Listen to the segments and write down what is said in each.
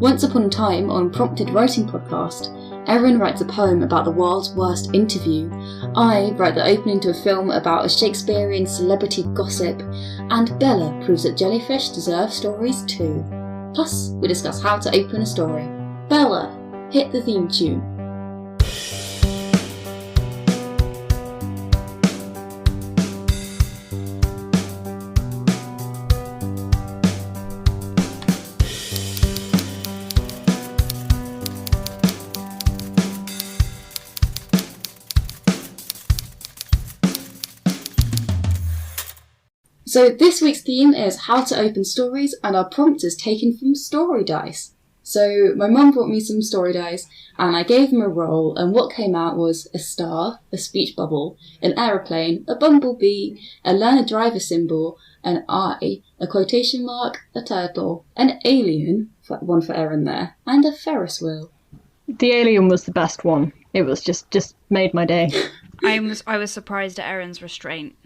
Once upon a time, on Prompted Writing Podcast, Erin writes a poem about the world's worst interview. I write the opening to a film about a Shakespearean celebrity gossip, and Bella proves that jellyfish deserve stories too. Plus, we discuss how to open a story. Bella, hit the theme tune. So this week's theme is how to open stories, and our prompt is taken from Story Dice. So my mum brought me some Story Dice and I gave them a roll, and what came out was a star, a speech bubble, an aeroplane, a bumblebee, a learner driver symbol, an eye, a quotation mark, a turtle, an alien, one for Erin there, and a Ferris wheel. The alien was the best one. It was just made my day. I was surprised at Erin's restraint.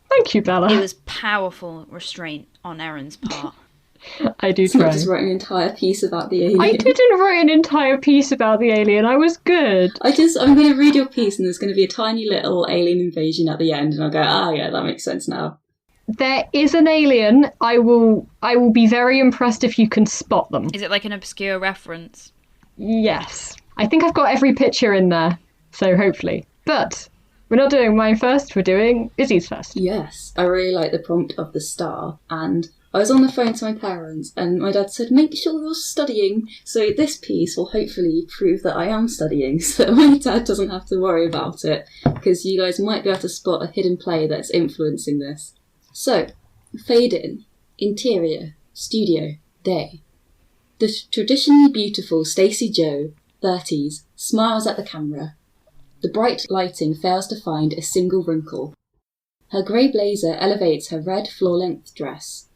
Thank you, Bella. It was powerful restraint on Erin's part. I do It's try. not just writing an entire piece about the alien. I didn't write an entire piece about the alien. I was good. I'm going to read your piece, and there's going to be a tiny little alien invasion at the end, and I'll go, yeah, that makes sense now. There is an alien. I will be very impressed if you can spot them. Is it like an obscure reference? Yes. I think I've got every picture in there, so hopefully. But we're not doing mine first, we're doing Izzy's first. Yes, I really like the prompt of the star, and I was on the phone to my parents, and my dad said, make sure you're studying, so this piece will hopefully prove that I am studying, so that my dad doesn't have to worry about it, because you guys might be able to spot a hidden play that's influencing this. So, fade in, interior, studio, day. The traditionally beautiful Stacey Jo, 30s, smiles at the camera. The bright lighting fails to find a single wrinkle. Her grey blazer elevates her red floor-length dress.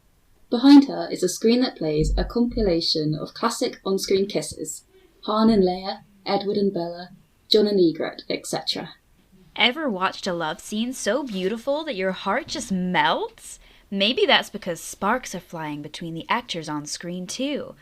Behind her is a screen that plays a compilation of classic on-screen kisses. Han and Leia, Edward and Bella, John and Egret, etc. Ever watched a love scene so beautiful that your heart just melts? Maybe that's because sparks are flying between the actors on screen too.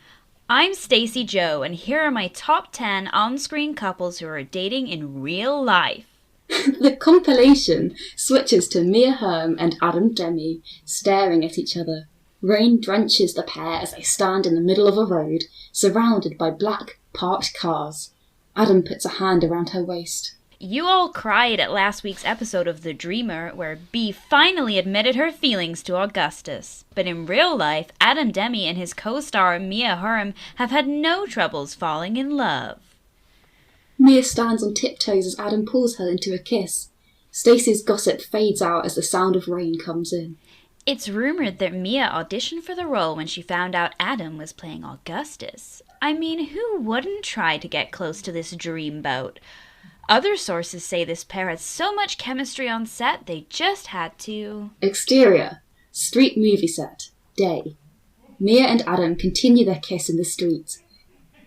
I'm Stacey Jo, and here are my top 10 on-screen couples who are dating in real life. The compilation switches to Mia Herm and Adam Demi staring at each other. Rain drenches the pair as they stand in the middle of a road, surrounded by black, parked cars. Adam puts a hand around her waist. You all cried at last week's episode of The Dreamer, where Bea finally admitted her feelings to Augustus. But in real life, Adam Demi and his co-star Mia Herm have had no troubles falling in love. Mia stands on tiptoes as Adam pulls her into a kiss. Stacey's gossip fades out as the sound of rain comes in. It's rumored that Mia auditioned for the role when she found out Adam was playing Augustus. I mean, who wouldn't try to get close to this dreamboat? Other sources say this pair had so much chemistry on set, they just had to... Exterior. Street movie set. Day. Mia and Adam continue their kiss in the street.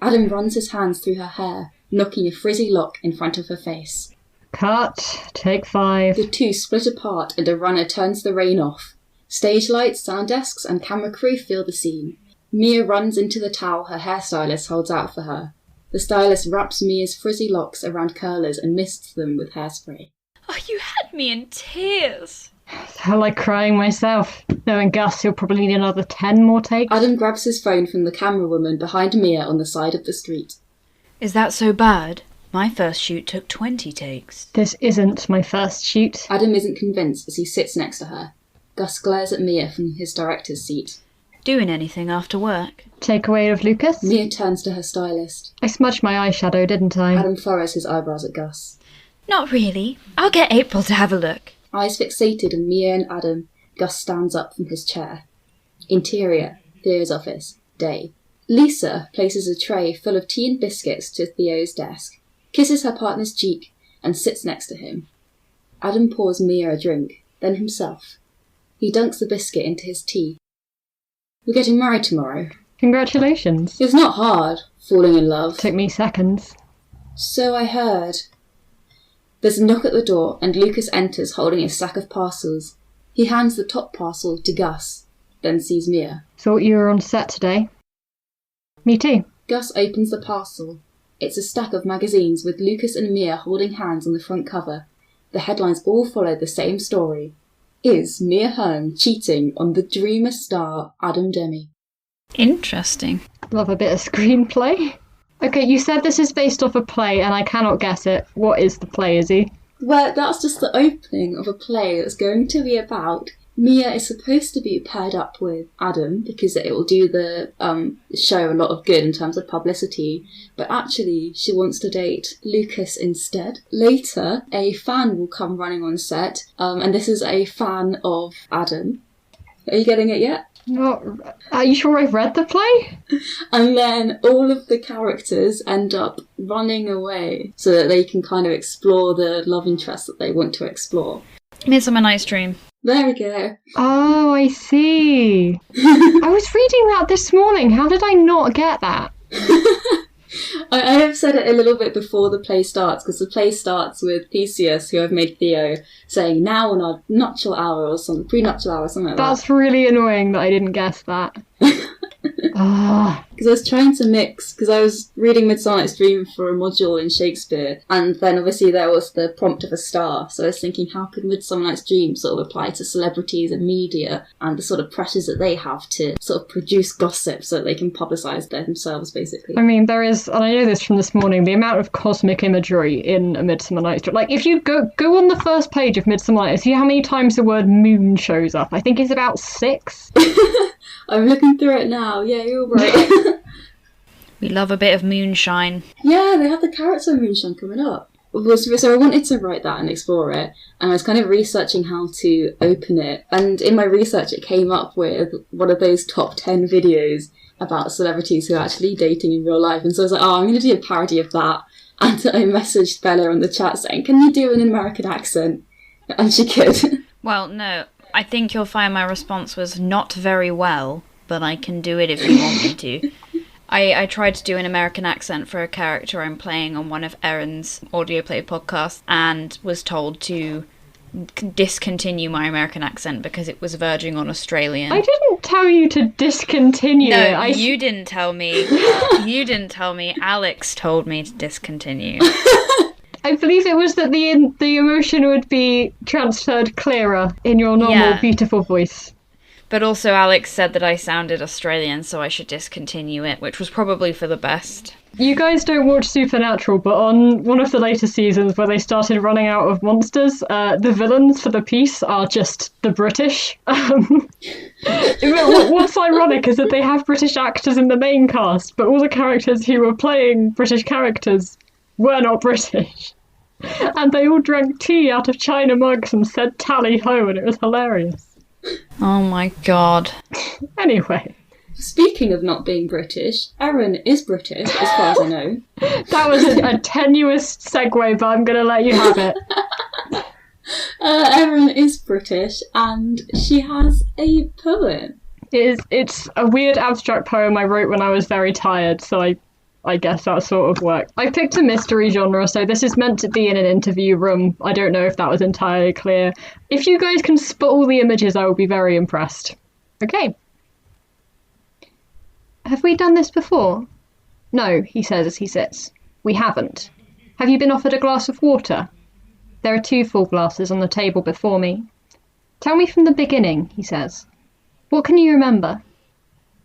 Adam runs his hands through her hair, knocking a frizzy lock in front of her face. Cut. Take 5. The two split apart and a runner turns the rain off. Stage lights, sound desks and camera crew fill the scene. Mia runs into the towel her hairstylist holds out for her. The stylist wraps Mia's frizzy locks around curlers and mists them with hairspray. Oh, you had me in tears. I like crying myself. Knowing Gus, he'll probably need another 10 more takes. Adam grabs his phone from the camera woman behind Mia on the side of the street. Is that so bad? My first shoot took 20 takes. This isn't my first shoot. Adam isn't convinced as he sits next to her. Gus glares at Mia from his director's seat. Doing anything after work? Takeaway of Lucas? Mia turns to her stylist. I smudged my eyeshadow, didn't I? Adam furrows his eyebrows at Gus. Not really. I'll get April to have a look. Eyes fixated on Mia and Adam, Gus stands up from his chair. Interior, Theo's office, day. Lisa places a tray full of tea and biscuits to Theo's desk, kisses her partner's cheek, and sits next to him. Adam pours Mia a drink, then himself. He dunks the biscuit into his tea. We're getting married tomorrow. Congratulations. It's not hard, falling in love. Took me seconds. So I heard. There's a knock at the door, and Lucas enters holding a sack of parcels. He hands the top parcel to Gus, then sees Mia. Thought you were on set today. Me too. Gus opens the parcel. It's a stack of magazines with Lucas and Mia holding hands on the front cover. The headlines all follow the same story. Is Mia Hearn cheating on the dreamer star Adam Demi? Interesting. Love a bit of screenplay. Okay, you said this is based off a play and I cannot guess it. What is the play, Izzy? Well, that's just the opening of a play that's going to be about Mia is supposed to be paired up with Adam because it will do the show a lot of good in terms of publicity, but actually she wants to date Lucas instead. Later, a fan will come running on set, and this is a fan of Adam. Are you getting it yet? What? Are you sure I've read the play? And then all of the characters end up running away so that they can kind of explore the love interest that they want to explore. Midsummer Night's Dream. There we go. Oh, I see. I was reading that this morning. How did I not get that? I have said it a little bit before the play starts, because the play starts with Theseus, who I've made Theo, saying now on our nuptial hour or something, prenuptial hour or something like that. That's really annoying that I didn't guess that. Because I was trying to mix, because I was reading Midsummer Night's Dream for a module in Shakespeare, and then obviously there was the prompt of a star, so I was thinking how could Midsummer Night's Dream sort of apply to celebrities and media, and the sort of pressures that they have to sort of produce gossip so that they can publicise themselves, basically. I mean, there is, and I know this from this morning, the amount of cosmic imagery in A Midsummer Night's Dream. Like, if you go on the first page of Midsummer Night, see how many times the word moon shows up. I think it's about 6. I'm looking through it now. Yeah, you're right. We love a bit of moonshine. Yeah, they have the character of Moonshine coming up. So I wanted to write that and explore it, and I was kind of researching how to open it. And in my research, it came up with one of those top 10 videos about celebrities who are actually dating in real life. And so I was like, oh, I'm going to do a parody of that. And I messaged Bella in the chat saying, can you do an American accent? And she could. Well, no. I think you'll find my response was not very well, but I can do it if you want me to. I tried to do an American accent for a character I'm playing on one of Erin's audio play podcasts and was told to discontinue my American accent because it was verging on Australian. I didn't tell you to discontinue it. No, you didn't tell me. You didn't tell me. Alex told me to discontinue. I believe it was that the emotion would be transferred clearer in your normal, beautiful voice. But also Alex said that I sounded Australian, so I should discontinue it, which was probably for the best. You guys don't watch Supernatural, but on one of the later seasons where they started running out of monsters, the villains for the piece are just the British. What's ironic is that they have British actors in the main cast, but all the characters who were playing British characters were not British. And they all drank tea out of china mugs and said tally ho, and it was hilarious. Oh my god. Anyway. Speaking of not being British, Erin is British, as far as I know. That was a tenuous segue, but I'm going to let you have it. Erin is British, and she has a poem. It's a weird abstract poem I wrote when I was very tired, so I guess that sort of worked. I picked a mystery genre, so this is meant to be in an interview room. I don't know if that was entirely clear. If you guys can spot all the images, I will be very impressed. Okay. Have we done this before? No, he says as he sits. We haven't. Have you been offered a glass of water? There are 2 full glasses on the table before me. Tell me from the beginning, he says. What can you remember?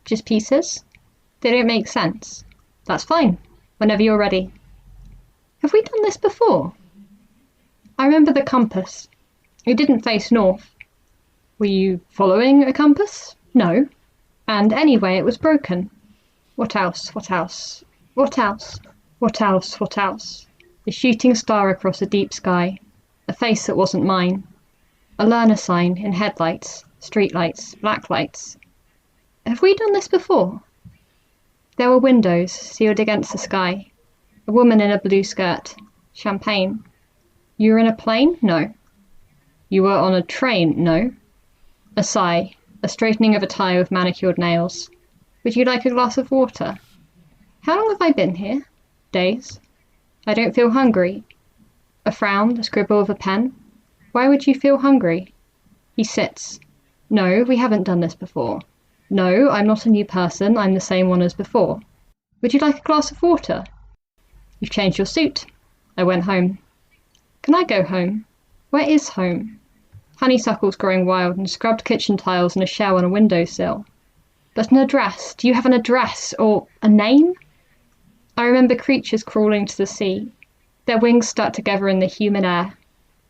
Just pieces? They don't make sense. That's fine, whenever you're ready. Have we done this before? I remember the compass. It didn't face north. Were you following a compass? No. And anyway, it was broken. What else? What else? What else? What else? What else? A shooting star across a deep sky. A face that wasn't mine. A learner sign in headlights, streetlights, black lights. Have we done this before? There were windows sealed against the sky. A woman in a blue skirt. Champagne. You were in a plane? No. You were on a train? No. A sigh. A straightening of a tie with manicured nails. Would you like a glass of water? How long have I been here? Days. I don't feel hungry. A frown, a scribble of a pen. Why would you feel hungry? He sits. No, we haven't done this before. No, I'm not a new person, I'm the same one as before. Would you like a glass of water? You've changed your suit. I went home. Can I go home? Where is home? Honeysuckles growing wild and scrubbed kitchen tiles and a shell on a windowsill. But an address. Do you have an address or a name? I remember creatures crawling to the sea, their wings stuck together in the humid air.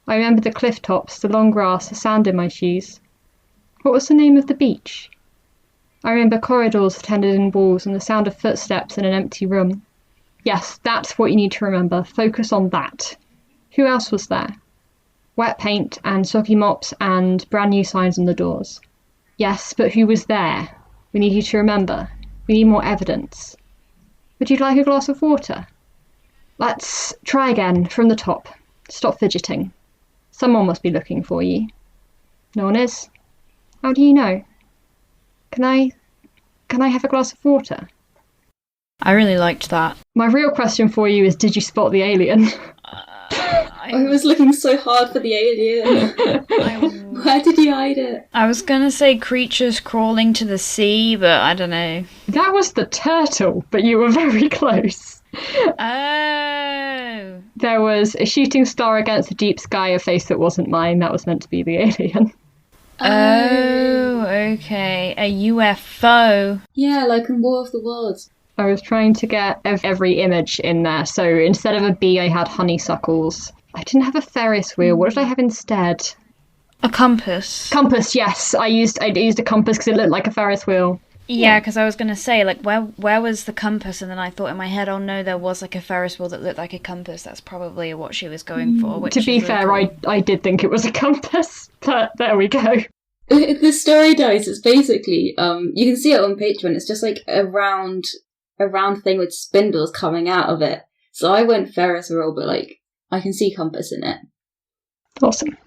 I remember the cliff tops, the long grass, the sand in my shoes. What was the name of the beach? I remember corridors that ended in walls and the sound of footsteps in an empty room. Yes, that's what you need to remember. Focus on that. Who else was there? Wet paint and soggy mops and brand new signs on the doors. Yes, but who was there? We need you to remember. We need more evidence. Would you like a glass of water? Let's try again, from the top. Stop fidgeting. Someone must be looking for you. No one is. How do you know? Can I have a glass of water? I really liked that. My real question for you is, did you spot the alien? I was looking so hard for the alien. Where did you hide it? I was gonna say creatures crawling to the sea, but I don't know. That was the turtle, but you were very close. Oh. There was a shooting star against the deep sky, a face that wasn't mine. That was meant to be the alien. Oh, okay. A UFO. Yeah, like in War of the Worlds. I was trying to get every image in there. So instead of a bee, I had honeysuckles. I didn't have a Ferris wheel. What did I have instead? A compass. Compass, yes. I used a compass because it looked like a Ferris wheel. Yeah, because I was going to say, like, where was the compass? And then I thought in my head, oh no, there was like a Ferris wheel that looked like a compass. That's probably what she was going for. Which To be fair, really cool. I did think it was a compass, but there we go. The story dice is basically, you can see it on Patreon, it's just like a round thing with spindles coming out of it. So I went Ferris wheel, but like, I can see compass in it. Awesome.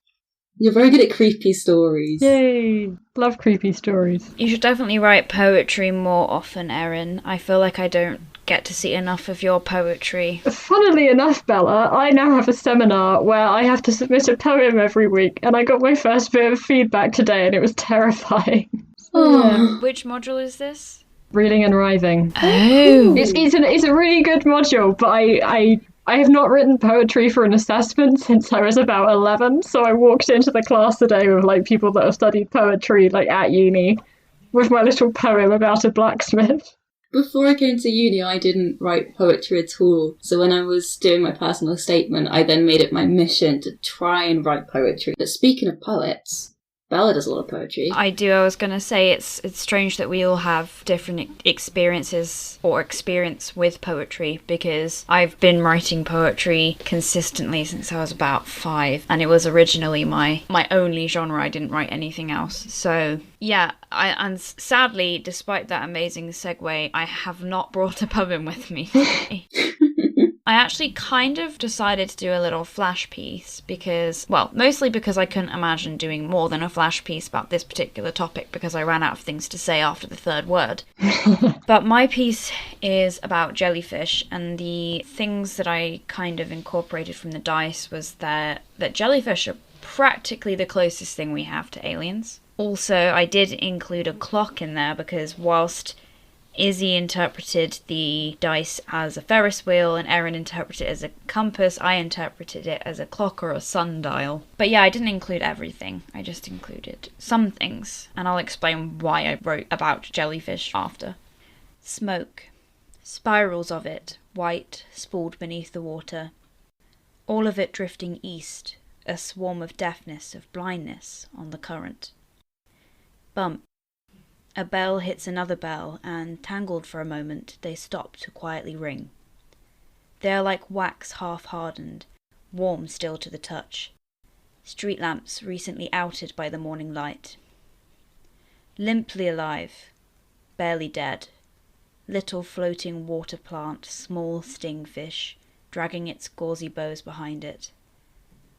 You're very good at creepy stories. Yay! Love creepy stories. You should definitely write poetry more often, Erin. I feel like I don't get to see enough of your poetry. Funnily enough, Bella, I now have a seminar where I have to submit a poem every week, and I got my first bit of feedback today, and it was terrifying. Oh. Which module is this? Reading and writing. Oh. It's a really good module, but I have not written poetry for an assessment since I was about 11, so I walked into the class today with like people that have studied poetry like at uni with my little poem about a blacksmith. Before I came to uni, I didn't write poetry at all. So when I was doing my personal statement, I then made it my mission to try and write poetry. But speaking of poets, Bella does a lot of poetry. I do. I was going to say it's strange that we all have different experiences or experience with poetry, because I've been writing poetry consistently since I was about 5, and it was originally my only genre. I didn't write anything else. So yeah, and sadly, despite that amazing segue, I have not brought a poem with me today. I actually kind of decided to do a little flash piece because, well, mostly because I couldn't imagine doing more than a flash piece about this particular topic because I ran out of things to say after the third word. But my piece is about jellyfish, and the things that I kind of incorporated from the dice was that jellyfish are practically the closest thing we have to aliens. Also, I did include a clock in there because whilst Izzy interpreted the dice as a Ferris wheel and Erin interpreted it as a compass, I interpreted it as a clock or a sundial. But yeah, I didn't include everything. I just included some things, and I'll explain why I wrote about jellyfish after. Smoke. Spirals of it, white, spooled beneath the water. All of it drifting east, a swarm of deafness, of blindness on the current. Bump. A bell hits another bell, and, tangled for a moment, they stop to quietly ring. They are like wax half-hardened, warm still to the touch. Street lamps recently outed by the morning light. Limply alive, barely dead. Little floating water plant, small stingfish, dragging its gauzy bows behind it.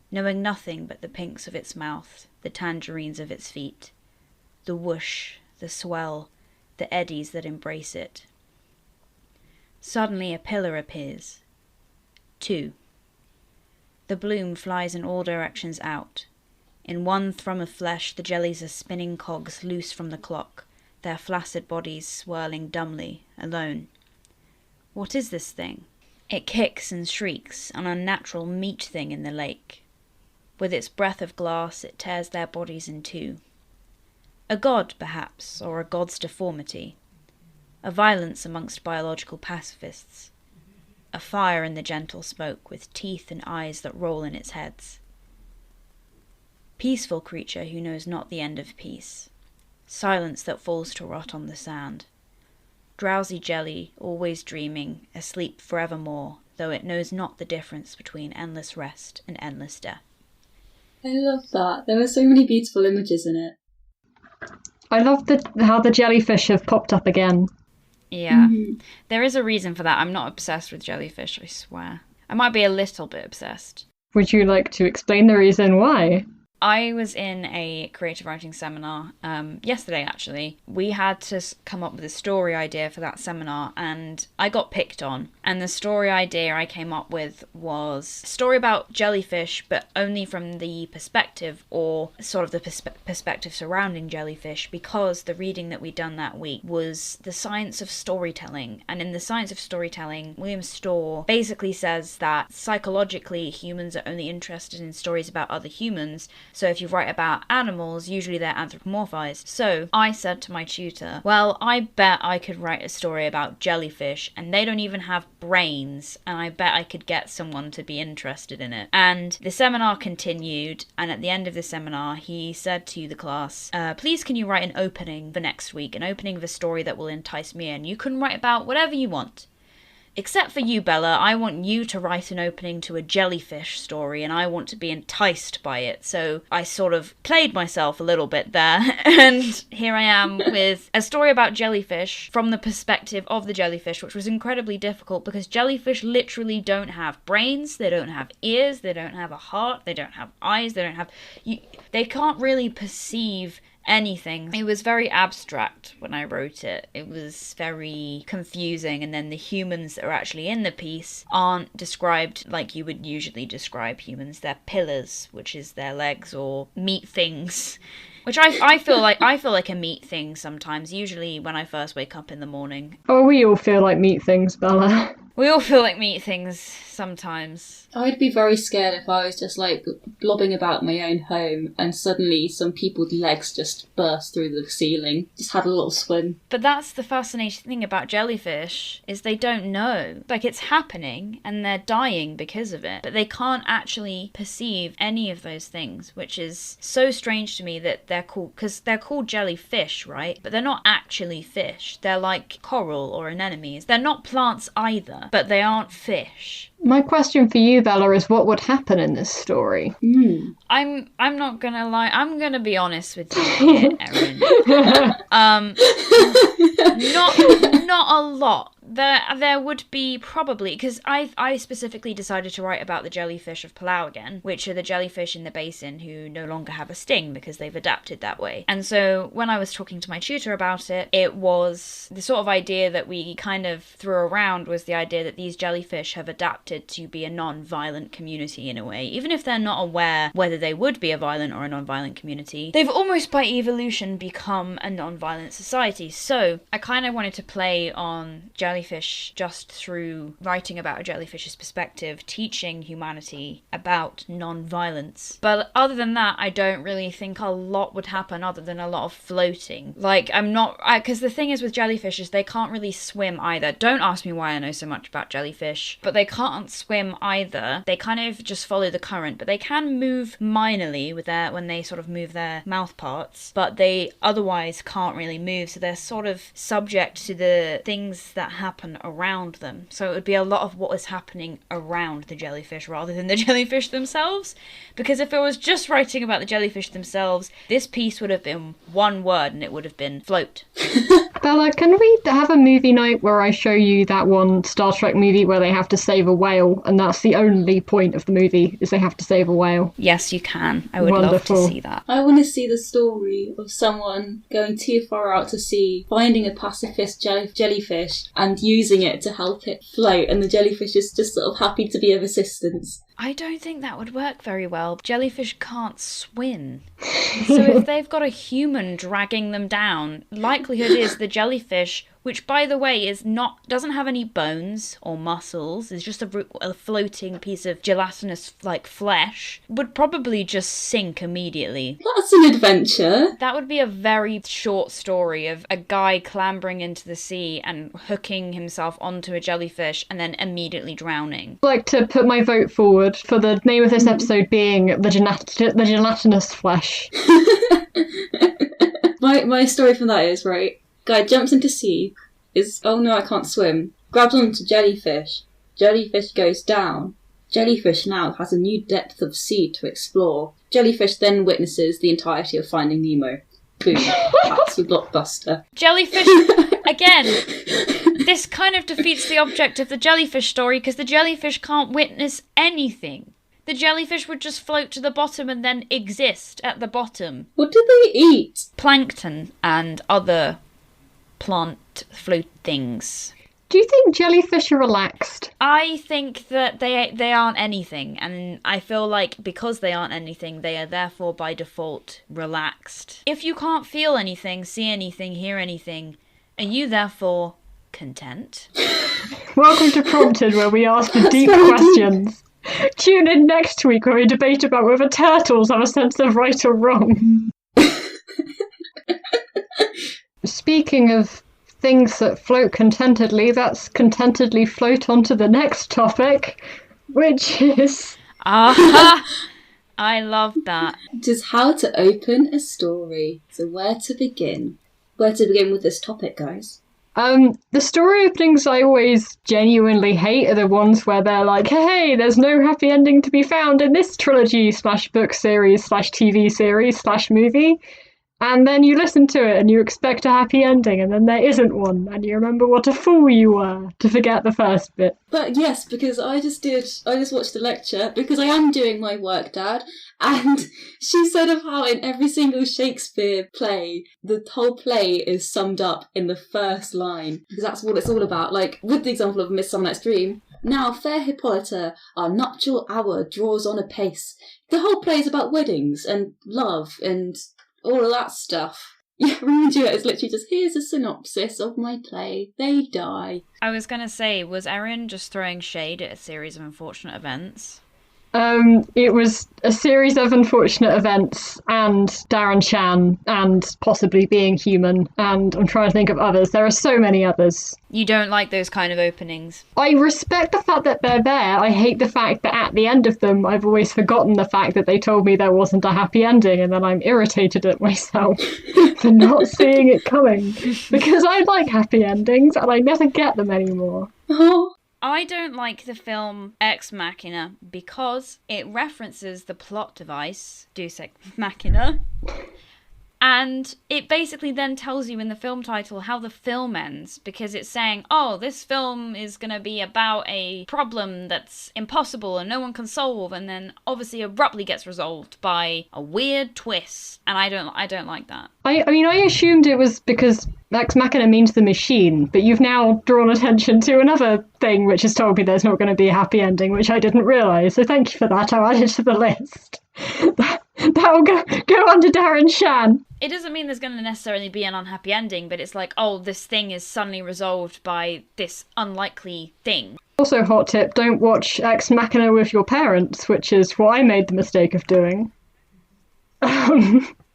Knowing nothing but the pinks of its mouth, the tangerines of its feet. The whoosh, the swell, the eddies that embrace it. Suddenly a pillar appears. 2. The bloom flies in all directions out. In one thrum of flesh the jellies are spinning cogs loose from the clock, their flaccid bodies swirling dumbly, alone. What is this thing? It kicks and shrieks, an unnatural meat thing in the lake. With its breath of glass, it tears their bodies in two. A god, perhaps, or a god's deformity. A violence amongst biological pacifists. A fire in the gentle smoke, with teeth and eyes that roll in its heads. Peaceful creature who knows not the end of peace. Silence that falls to rot on the sand. Drowsy jelly, always dreaming, asleep forevermore, though it knows not the difference between endless rest and endless death. I love that. There were so many beautiful images in it. I love how the jellyfish have popped up again. Yeah, There is a reason for that. I'm not obsessed with jellyfish, I swear. I might be a little bit obsessed. Would you like to explain the reason why? I was in a creative writing seminar yesterday, actually. We had to come up with a story idea for that seminar, and I got picked on. And the story idea I came up with was a story about jellyfish, but only from the perspective, or sort of the perspective surrounding jellyfish, because the reading that we'd done that week was The Science of Storytelling. And in The Science of Storytelling, William Storr basically says that psychologically humans are only interested in stories about other humans. So if you write about animals, usually they're anthropomorphized. So I said to my tutor, well, I bet I could write a story about jellyfish, and they don't even have brains, and I bet I could get someone to be interested in it. And the seminar continued, and at the end of the seminar, he said to the class, please can you write an opening for next week, an opening of a story that will entice me in. You can write about whatever you want. Except for you, Bella, I want you to write an opening to a jellyfish story, and I want to be enticed by it. So I sort of played myself a little bit there, and here I am with a story about jellyfish from the perspective of the jellyfish, which was incredibly difficult because jellyfish literally don't have brains, they don't have ears, they don't have a heart, they don't have eyes, they can't really perceive anything. It was very abstract when I wrote it. It was very confusing, and then the humans that are actually in the piece aren't described like you would usually describe humans. They're pillars, which is their legs, or meat things. Which I feel like a meat thing sometimes, usually when I first wake up in the morning. Oh, we all feel like meat things, Bella. We all feel like meat things sometimes. I'd be very scared if I was just like blobbing about my own home and suddenly some people's legs just burst through the ceiling. Just had a little swim. But that's the fascinating thing about jellyfish, is they don't know. Like, it's happening and they're dying because of it, but they can't actually perceive any of those things, which is so strange to me that they're called, because they're called jellyfish, right? But they're not actually fish. They're like coral or anemones. They're not plants either, but they aren't fish. My question for you, Bella, is what would happen in this story? I'm not gonna lie. I'm gonna be honest with you here, Erin. Not a lot. There would be probably, because I specifically decided to write about the jellyfish of Palau again, which are the jellyfish in the basin who no longer have a sting because they've adapted that way. And so when I was talking to my tutor about it, it was the sort of idea that we kind of threw around, was the idea that these jellyfish have adapted to be a non-violent community in a way. Even if they're not aware whether they would be a violent or a non-violent community, they've almost by evolution become a non-violent society. So I kind of wanted to play on jellyfish just through writing about a jellyfish's perspective, teaching humanity about non-violence. But other than that, I don't really think a lot would happen other than a lot of floating. Like, because the thing is with jellyfish is they can't really swim either. Don't ask me why I know so much about jellyfish, but they can't swim either. They kind of just follow the current, but they can move minorly with when they sort of move their mouth parts, but they otherwise can't really move, so they're sort of subject to the things that happen around them. So it would be a lot of what is happening around the jellyfish rather than the jellyfish themselves, because if I was just writing about the jellyfish themselves, this piece would have been one word and it would have been float. Bella, can we have a movie night where I show you that one Star Trek movie where they have to save a whale, and that's the only point of the movie, is they have to save a whale? Yes, you can. I would Wonderful. love to see that. I want to see the story of someone going too far out to sea, finding a pacifist jellyfish and using it to help it float, and the jellyfish is just sort of happy to be of assistance. I don't think that would work very well. Jellyfish can't swim. So if they've got a human dragging them down, likelihood is the jellyfish which, by the way, doesn't have any bones or muscles, is just a floating piece of gelatinous, like, flesh, would probably just sink immediately. That's an adventure. That would be a very short story of a guy clambering into the sea and hooking himself onto a jellyfish and then immediately drowning. I'd like to put my vote forward for the name of this episode being the gelatinous flesh. My story from that is, right, guy jumps into sea, oh no, I can't swim, grabs onto jellyfish, jellyfish goes down, jellyfish now has a new depth of sea to explore, jellyfish then witnesses the entirety of Finding Nemo. Boom, that's a blockbuster. Jellyfish, again, this kind of defeats the object of the jellyfish story because the jellyfish can't witness anything. The jellyfish would just float to the bottom and then exist at the bottom. What do they eat? Plankton and other plant float things. Do you think jellyfish are relaxed? I think that they aren't anything, and I feel like because they aren't anything, they are therefore by default relaxed. If you can't feel anything, see anything, hear anything, are you therefore content? Welcome to Prompted, where we ask the deep questions. Tune in next week where we debate about whether turtles have a sense of right or wrong. Speaking of things that float contentedly, let's contentedly float on to the next topic, which is... Aha! I love that. It is how to open a story. So where to begin? Where to begin with this topic, guys? The story openings I always genuinely hate are the ones where they're like, hey, there's no happy ending to be found in this trilogy / book series / TV series / movie. And then you listen to it and you expect a happy ending and then there isn't one. And you remember what a fool you were to forget the first bit. But yes, because I just watched the lecture because I am doing my work, Dad. And she said of how in every single Shakespeare play, the whole play is summed up in the first line. Because that's what it's all about. Like, with the example of Midsummer Night's Dream, now, fair Hippolyta, our nuptial hour draws on apace. The whole play is about weddings and love and all of that stuff. Yeah, Rory is literally just, here's a synopsis of my play. They die. I was going to say, was Erin just throwing shade at a series of unfortunate events? It was a series of unfortunate events and Darren Shan and possibly being human, and I'm trying to think of others. There are so many others. You don't like those kind of openings? I respect the fact that they're there. I hate the fact that at the end of them, I've always forgotten the fact that they told me there wasn't a happy ending, and then I'm irritated at myself for not seeing it coming. Because I like happy endings, and I never get them anymore. Oh. I don't like the film Ex Machina because it references the plot device, Deus Ex Machina, and it basically then tells you in the film title how the film ends, because it's saying, oh, this film is going to be about a problem that's impossible and no one can solve, and then obviously abruptly gets resolved by a weird twist, and I don't like that. I mean, I assumed it was because Ex Machina means the machine, but you've now drawn attention to another thing which has told me there's not going to be a happy ending, which I didn't realise, so thank you for that. I'll add it to the list. That'll go under Darren Shan. It doesn't mean there's going to necessarily be an unhappy ending, but it's like, oh, this thing is suddenly resolved by this unlikely thing. Also, hot tip, don't watch Ex Machina with your parents, which is what I made the mistake of doing.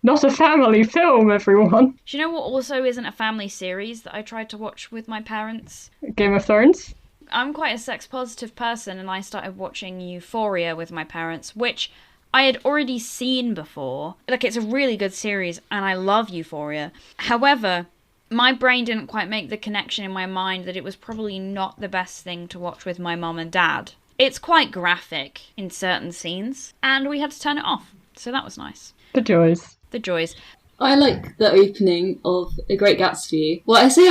Not a family film, everyone. Do you know what also isn't a family series that I tried to watch with my parents? Game of Thrones? I'm quite a sex-positive person, and I started watching Euphoria with my parents, which I had already seen before. Like, it's a really good series, and I love Euphoria. However, my brain didn't quite make the connection in my mind that it was probably not the best thing to watch with my mum and dad. It's quite graphic in certain scenes, and we had to turn it off, so that was nice. The joys. The joys. I like the opening of A Great Gatsby. Well, I say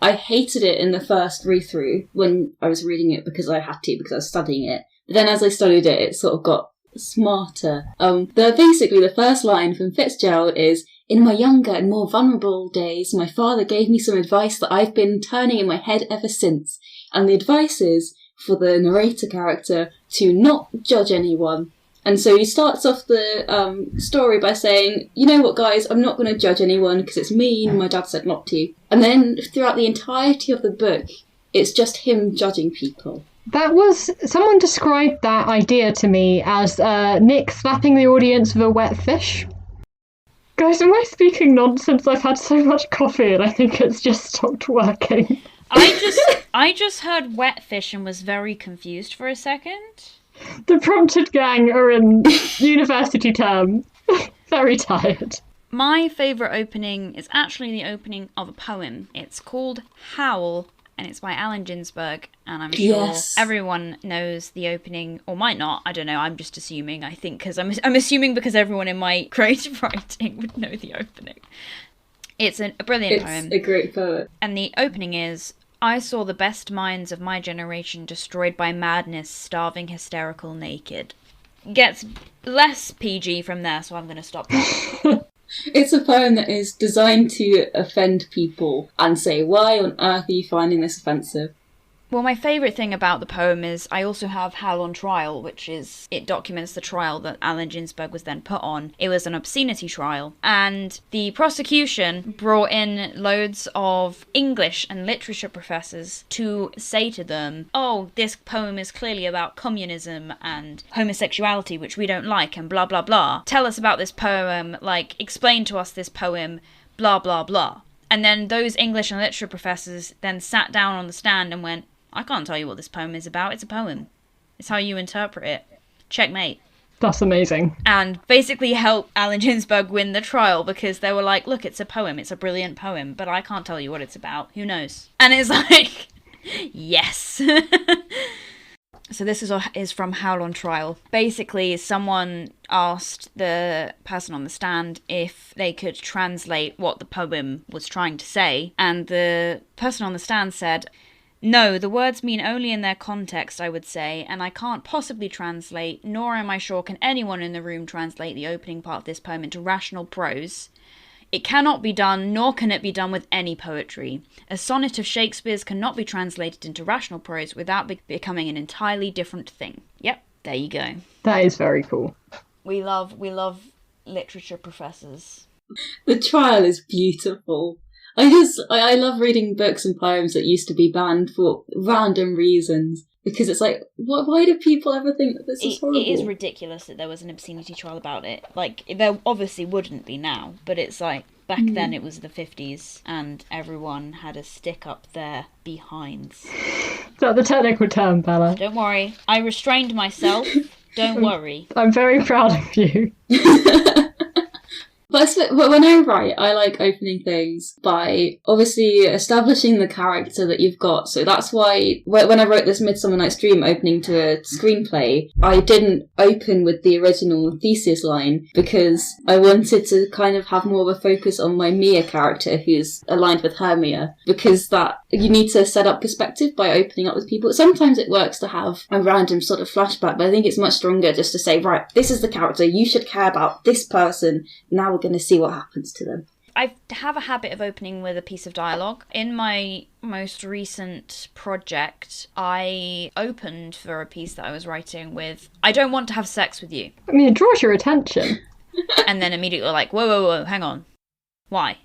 I hated it in the first read-through when I was reading it because I had to, because I was studying it. But then as I studied it, it sort of got smarter. Basically, the first line from Fitzgerald is, "In my younger and more vulnerable days, my father gave me some advice that I've been turning in my head ever since." And the advice is for the narrator character to not judge anyone And so he starts off the story by saying, you know what, guys, I'm not going to judge anyone because it's mean, my dad said not to. And then throughout the entirety of the book, it's just him judging people. Someone described that idea to me as Nick slapping the audience with a wet fish. Guys, am I speaking nonsense? I've had so much coffee and I think it's just stopped working. I just heard wet fish and was very confused for a second. The prompted gang are in university term. Very tired. My favourite opening is actually the opening of a poem. It's called Howl, and it's by Allen Ginsberg, and I'm sure everyone knows the opening, or might not, I don't know, I'm just assuming, I think, because I'm assuming because everyone in my creative writing would know the opening. It's a brilliant poem. It's a great poem. And the opening is, I saw the best minds of my generation destroyed by madness, starving, hysterical, naked. Gets less PG from there, so I'm going to stop there. It's a poem that is designed to offend people and say, why on earth are you finding this offensive? Well, my favourite thing about the poem is I also have Howl on Trial, which is, it documents the trial that Allen Ginsberg was then put on. It was an obscenity trial, and the prosecution brought in loads of English and literature professors to say to them, oh, this poem is clearly about communism and homosexuality, which we don't like, and blah, blah, blah. Tell us about this poem, like, explain to us this poem, blah, blah, blah. And then those English and literature professors then sat down on the stand and went, I can't tell you what this poem is about. It's a poem. It's how you interpret it. Checkmate. That's amazing. And basically helped Allen Ginsberg win the trial because they were like, look, it's a poem. It's a brilliant poem, but I can't tell you what it's about. Who knows? And it's like, yes. So this is from Howl on Trial. Basically, someone asked the person on the stand if they could translate what the poem was trying to say, and the person on the stand said, no, the words mean only in their context, I would say, and I can't possibly translate, nor am I sure can anyone in the room translate the opening part of this poem into rational prose. It cannot be done, nor can it be done with any poetry. A sonnet of Shakespeare's cannot be translated into rational prose without becoming an entirely different thing. Yep, there you go. That is very cool. We love literature professors. The trial is beautiful. I love reading books and poems that used to be banned for random reasons. Because it's like, why do people ever think that this is horrible? It is ridiculous that there was an obscenity trial about it. Like, there obviously wouldn't be now, but it's like, back then it was the 50s, and everyone had a stick up their behinds. Is that the technical term, Bella? Don't worry. I restrained myself. Don't worry. I'm very proud of you. But when I write, I like opening things by obviously establishing the character that you've got. So that's why when I wrote this Midsummer Night's Dream opening to a screenplay, I didn't open with the original thesis line because I wanted to kind of have more of a focus on my Mia character who's aligned with her Mia, because that you need to set up perspective by opening up with people. Sometimes it works to have a random sort of flashback, but I think it's much stronger just to say, right, this is the character, you should care about this person, now we're going to see what happens to them. I have a habit of opening with a piece of dialogue. In my most recent project, I opened for a piece that I was writing with, I don't want to have sex with you. I mean, it draws your attention. And then immediately like, whoa, hang on. Why?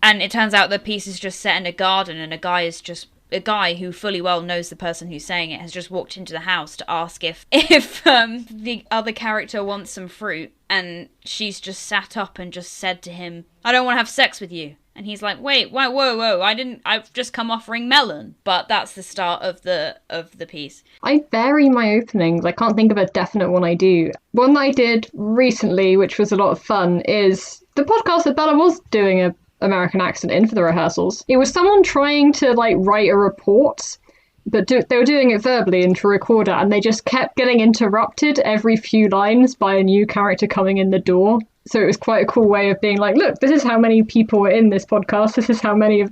And it turns out the piece is just set in a garden, and a guy who fully well knows the person who's saying it has just walked into the house to ask if the other character wants some fruit, and she's just sat up and just said to him, I don't want to have sex with you. And he's like, wait, whoa, I've just come offering melon. But that's the start of the piece. I vary my openings. I can't think of a definite one I do. One that I did recently, which was a lot of fun, is the podcast that Bella was doing a American accent in for the rehearsals. It was someone trying to write a report, but they were doing it verbally into a recorder, and they just kept getting interrupted every few lines by a new character coming in the door. So it was quite a cool way of being like, look, this is how many people are in this podcast, this is how many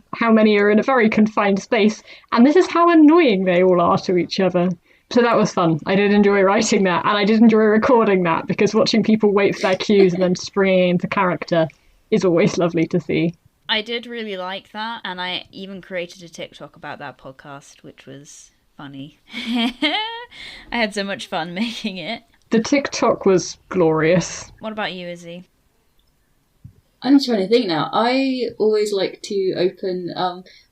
are in a very confined space, and this is how annoying they all are to each other. So that was fun. I did enjoy writing that, and I did enjoy recording that, because watching people wait for their cues and then springing into character is always lovely to see. I did really like that, and I even created a TikTok about that podcast, which was funny. I had so much fun making it. The TikTok was glorious. What about you, Izzy? I'm trying to think now. I always like to open.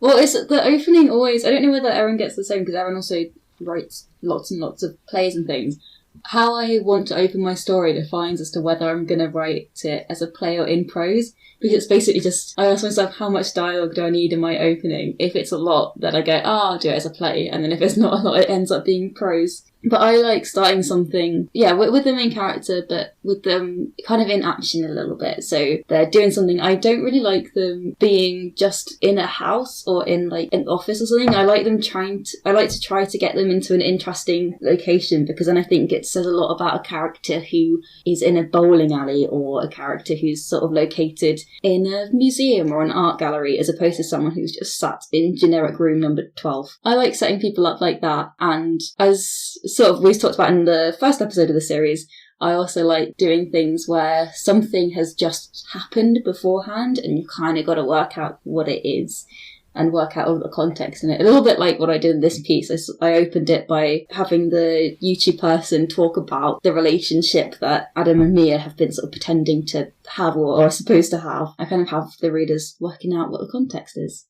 It's the opening always. I don't know whether Erin gets the same because Erin also writes lots and lots of plays and things. How I want to open my story defines as to whether I'm going to write it as a play or in prose. Because it's basically just, I ask myself, how much dialogue do I need in my opening? If it's a lot, then I go, I'll do it as a play. And then if it's not a lot, it ends up being prose. But I like starting something, with the main character, but with them kind of in action a little bit. So they're doing something. I don't really like them being just in a house or in like an office or something. I like to try to get them into an interesting location, because then I think it says a lot about a character who is in a bowling alley or a character who's sort of located in a museum or an art gallery, as opposed to someone who's just sat in generic room number 12. I like setting people up like that, and as sort of we talked about in the first episode of the series, I also like doing things where something has just happened beforehand and you kind of got to work out what it is and work out all the context in it. A little bit like what I did in this piece. I opened it by having the YouTube person talk about the relationship that Adam and Mia have been sort of pretending to have or are supposed to have. I kind of have the readers working out what the context is.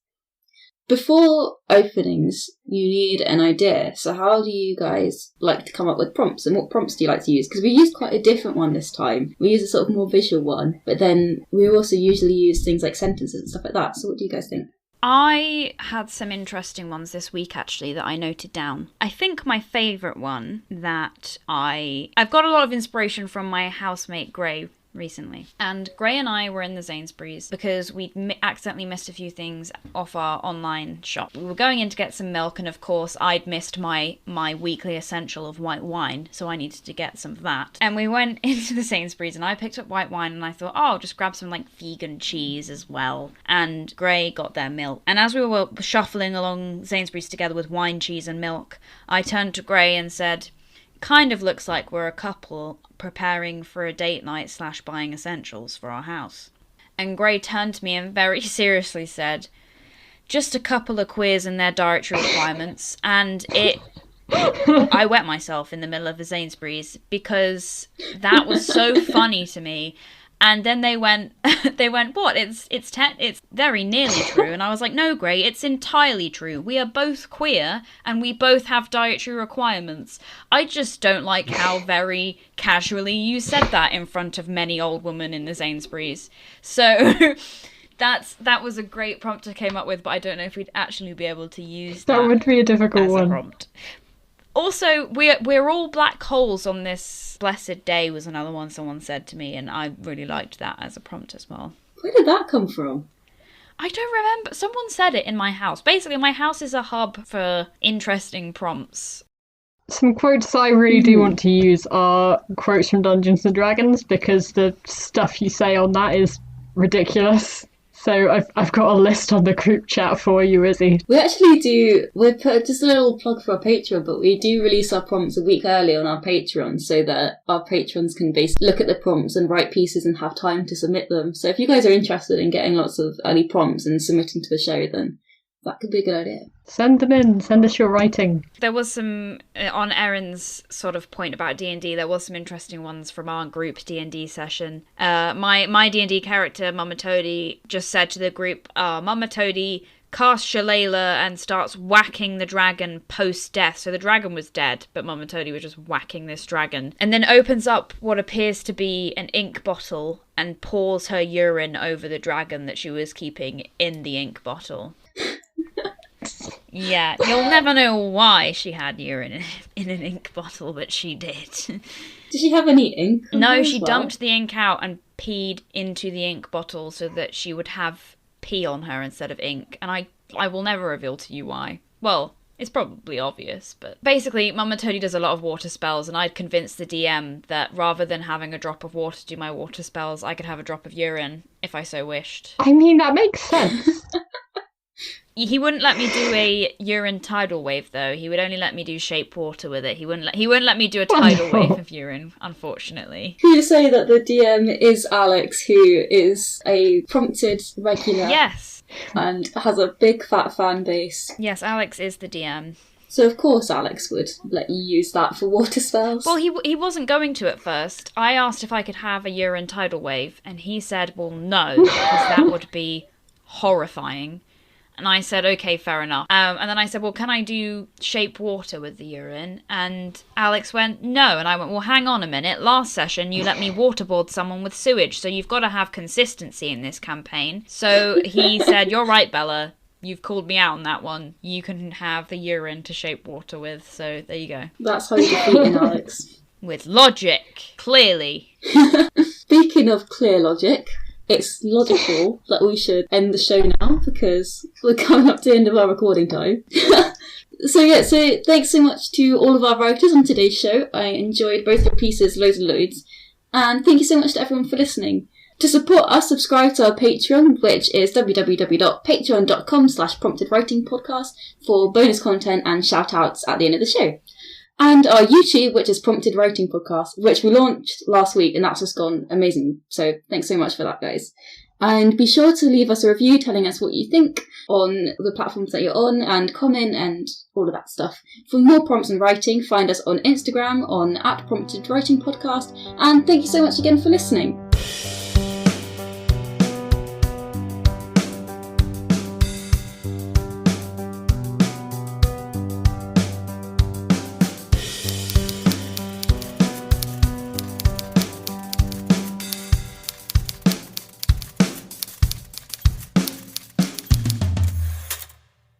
Before openings, you need an idea. So how do you guys like to come up with prompts? And what prompts do you like to use? Because we used quite a different one this time. We used a sort of more visual one. But then we also usually use things like sentences and stuff like that. So what do you guys think? I had some interesting ones this week, actually, that I noted down. I think my favourite one that I've got a lot of inspiration from my housemate Gray recently. And Gray and I were in the Sainsbury's because we'd accidentally missed a few things off our online shop. We were going in to get some milk, and of course I'd missed my weekly essential of white wine, so I needed to get some of that. And we went into the Sainsbury's and I picked up white wine and I thought, I'll just grab some like vegan cheese as well. And Gray got their milk. And as we were shuffling along Sainsbury's together with wine, cheese and milk, I turned to Gray and said, kind of looks like we're a couple preparing for a date night / buying essentials for our house. And Gray turned to me and very seriously said, just a couple of queers and their dietary requirements. And I wet myself in the middle of the Sainsbury's because that was so funny to me. And then they went, what? It's very nearly true. And I was like, no, Gray, it's entirely true. We are both queer and we both have dietary requirements. I just don't like how very casually you said that in front of many old women in the Sainsbury's. So that was a great prompt I came up with, but I don't know if we'd actually be able to use that. That would be a difficult as one. A prompt. Also, we're all black holes on this blessed day was another one someone said to me, and I really liked that as a prompt as well. Where did that come from? I don't remember. Someone said it in my house. Basically, my house is a hub for interesting prompts. Some quotes I really do want to use are quotes from Dungeons and Dragons, because the stuff you say on that is ridiculous. So I've got a list on the group chat for you, Izzy. We actually do, we put just a little plug for our Patreon, but we do release our prompts a week early on our Patreon so that our patrons can basically look at the prompts and write pieces and have time to submit them. So if you guys are interested in getting lots of early prompts and submitting to the show, then that could be a good idea. Send them in. Send us your writing. There was some, on Erin's sort of point about D&D, there was some interesting ones from our group D&D session. My D&D character, Mama Toady, just said to the group, Mama Toady casts Shalala and starts whacking the dragon post-death. So the dragon was dead, but Mama Toady was just whacking this dragon. And then opens up what appears to be an ink bottle and pours her urine over the dragon that she was keeping in the ink bottle. Yeah, you'll never know why she had urine in an ink bottle, but she did. Did she have any ink? No, she dumped the ink out and peed into the ink bottle so that she would have pee on her instead of ink. And I will never reveal to you why. Well, it's probably obvious, but basically Mama Toady does a lot of water spells, and I'd convinced the DM that rather than having a drop of water do my water spells, I could have a drop of urine if I so wished. I mean, that makes sense. He wouldn't let me do a urine tidal wave, though. He would only let me do shape water with it. He wouldn't let me do a tidal wave of urine, unfortunately. Can you say that the DM is Alex, who is a prompted regular? Yes. And has a big fat fan base. Yes, Alex is the DM. So of course Alex would let you use that for water spells. Well, he wasn't going to at first. I asked if I could have a urine tidal wave, and he said, well, no, because that would be horrifying. And I said, okay, fair enough. And then I said, well, can I do shape water with the urine? And Alex went, no. And I went, well, hang on a minute. Last session, you let me waterboard someone with sewage, so you've got to have consistency in this campaign. So he said, you're right, Bella. You've called me out on that one. You can have the urine to shape water with. So there you go. That's how you're defeating Alex. With logic, clearly. Speaking of clear logic, it's logical that we should end the show now because we're coming up to the end of our recording time. So thanks so much to all of our writers on today's show. I enjoyed both your pieces loads and loads. And thank you so much to everyone for listening. To support us, subscribe to our Patreon, which is www.patreon.com/promptedwritingpodcast for bonus content and shout-outs at the end of the show. And our YouTube, which is Prompted Writing Podcast, which we launched last week, and that's just gone amazing. So thanks so much for that, guys. And be sure to leave us a review telling us what you think on the platforms that you're on, and comment and all of that stuff. For more prompts and writing, find us on Instagram on @PromptedWritingPodcast. And thank you so much again for listening.